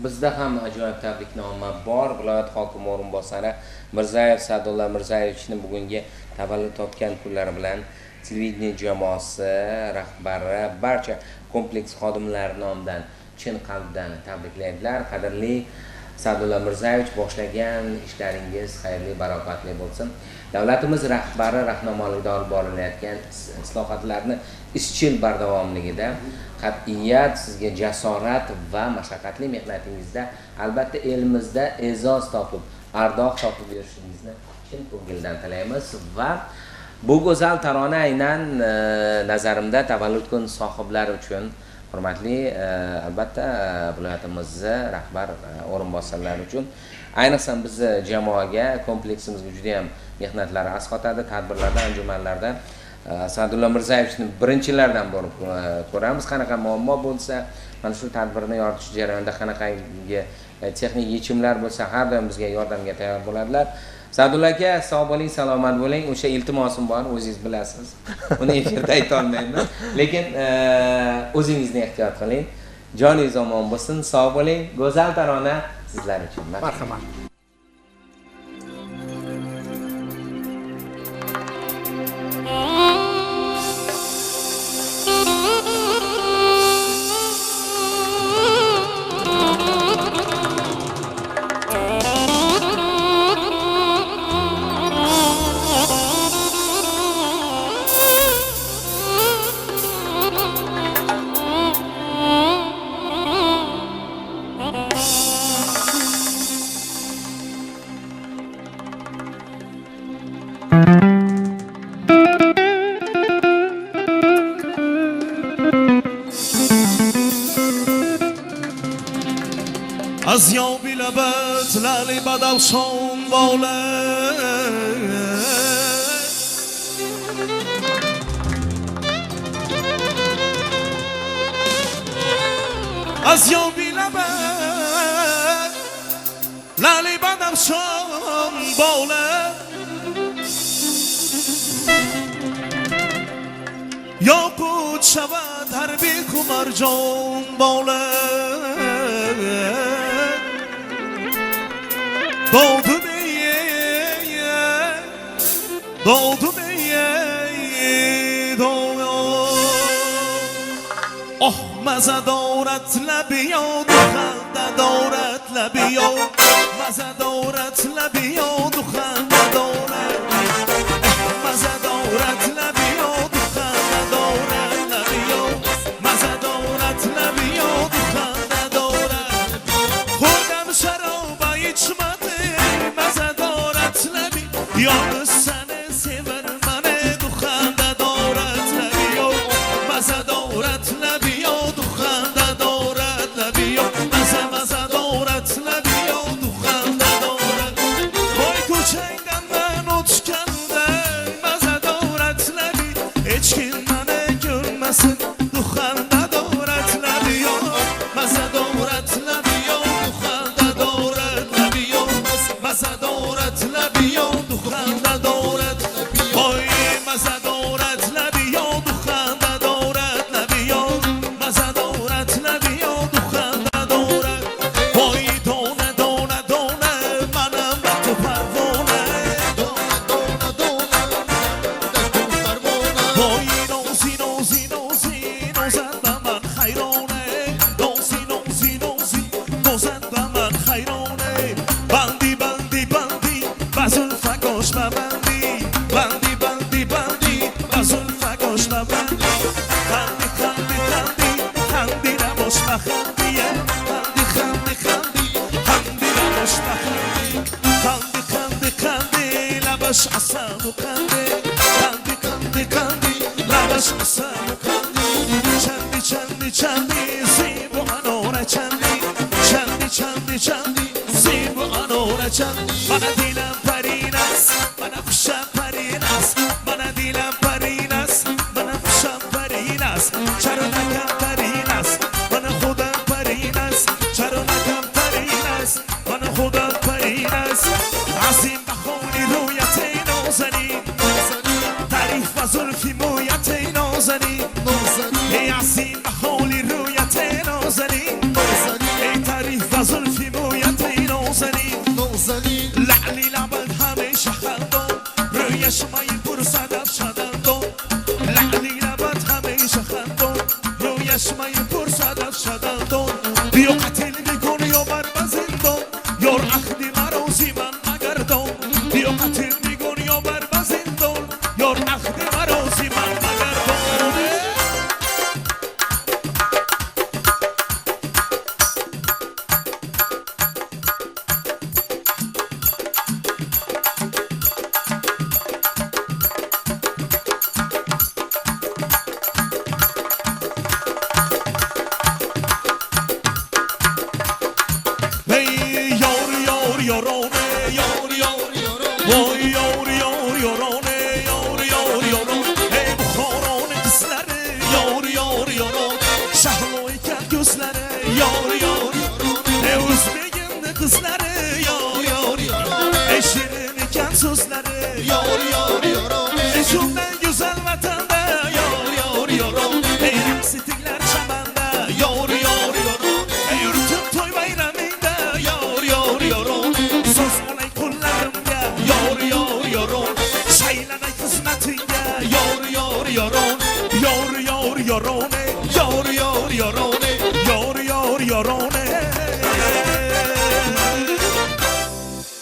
bizda ham ajoyib tabriknoma bor. Viloyat hokimi o'rinbosari Mirzayev Sa'dulla Mirzayevichning bugungi tavallud topgan kunlari bilan televideniye jamoasi rahbari barcha kompleks xodimlari nomidan chin qalbdan tabriklaydilar. Qadrli Sa'dulla Mirzayevich, boshlagan ishlaringiz xayrli, baroqatli bo'lsin. Davlatimiz rahbari rahnamoligida olib borilayotgan islohotlarni izchil bardavomligida qat'iyat, sizga jasorat va mashaqqatli mehnatingizda albatta elimizda e'zoz topib, ardoq topib yurishingizni chin ko'ngildan tilaymiz va bu go'zal tarona aynan nazarimda tavallud kun sohiblari uchun hurmatli albatta viloyatimizni rahbar o'rinbosarlari uchun ayniqsa bizni jamoaga, kompleksimizga juda ham mehnatlari asqotadi. Tadbirlarda, anjumanlarda Sa'dulla Mirzayevichni birinchilardan borib ko'ramiz. Qanaqa muammo bo'lsa, mana shu tadbirni yoritish jarayonida qanaqangi texnik yechimlar bo'lsa, har doim bizga yordamga tayyor bo'ladilar. Sa'dulla aka, sog' bo'ling, salomat bo'ling. O'sha iltimosim bor, o'zingiz bilasiz. Uni efirda ayta olmayman, lekin o'zingizni ehtiyot qiling. Joningiz omon bo'lsin, sog' bo'ling. Go'zal tarona sizlar uchun. Marhamat. از یابی لبت لعلی بدخشان باله از یابی لبت لعلی بدخشان باله یاقوت شود هر بیک و مرجان باله doğdum doğdum oh maza دارت لبیاد خنده دارت لبیاد maza دارت لبیاد خنده دارت maza دارت لبیاد خنده دارت لبیاد maza دارت لبیاد خنده دارت خودم شراب içmedim maza دارت لبی yalnız seni sever mane du خنده دارت لبیاد maza دارت لبیاد خنده دارت لبیاد maza دارت لبیاد خنده دارت وای کوچنگم من uçkandem maza دارت لبی hiç kim bana görmesin du خنده دارت لبیاد maza دارت لبیاد خنده دارت لبیاد maza دارت لبیاد خنده دارت وای maza دارت لبیاد خنده دارت لبیاد maza دارت لبیاد خنده دارت وای دونه دونه دونه منم تو پروانه دونه دونه دونه وای نوزی نوزی نوزی نوزد به من خیرانه نوزی نوزی نوزی نوزد به من خیرانه بندی بندی بندی بزن فکاش ببندی بندی بندی بندی بزن فکاش ببندی خندی خندی خندی خندی نباش بخندیه خندی خندی خندی خندی نباش بخندی خندی خندی خندی لبش عسل و خندی خندی خندی خندی لبش عسل و خندی چندی چندی چندی زیب و اناره چندی چندی چندی چندی زیب و اناره چندی من دیلم پرین است من خوشم پرین است من دیلم پرین است من خوشم پرین است چرا نکم پرین است من خودم پرین است چرا نکم پرین است من خودم پرین است عظیم بخونی رویت نازنین تعریف و زلفی مویت نازنین ای عظیم بخونی رویت نازنین ای تعریف و زلفی مویت نازنین لعلی لبت همیشه خندان روی شمای پرصدف شدندان لعلی لبت همیشه خندان روی شمای پرصدف شدندان بیا قتل میکن یا بر زندان یار عهد مرا زیمن مگردان بیا قتل میکن یا بر زندان یار عهد مرا زیمن مگردان Eşimden güzel vatanda yar yar yaram ey rüksitler çamanda yar yar yaram ey yurtum toy bayramında yar yar yaram söz olay kullarımda yar yar yaram saylanay hizmetinga yar yar yaram yar yar yaram yar yar yaram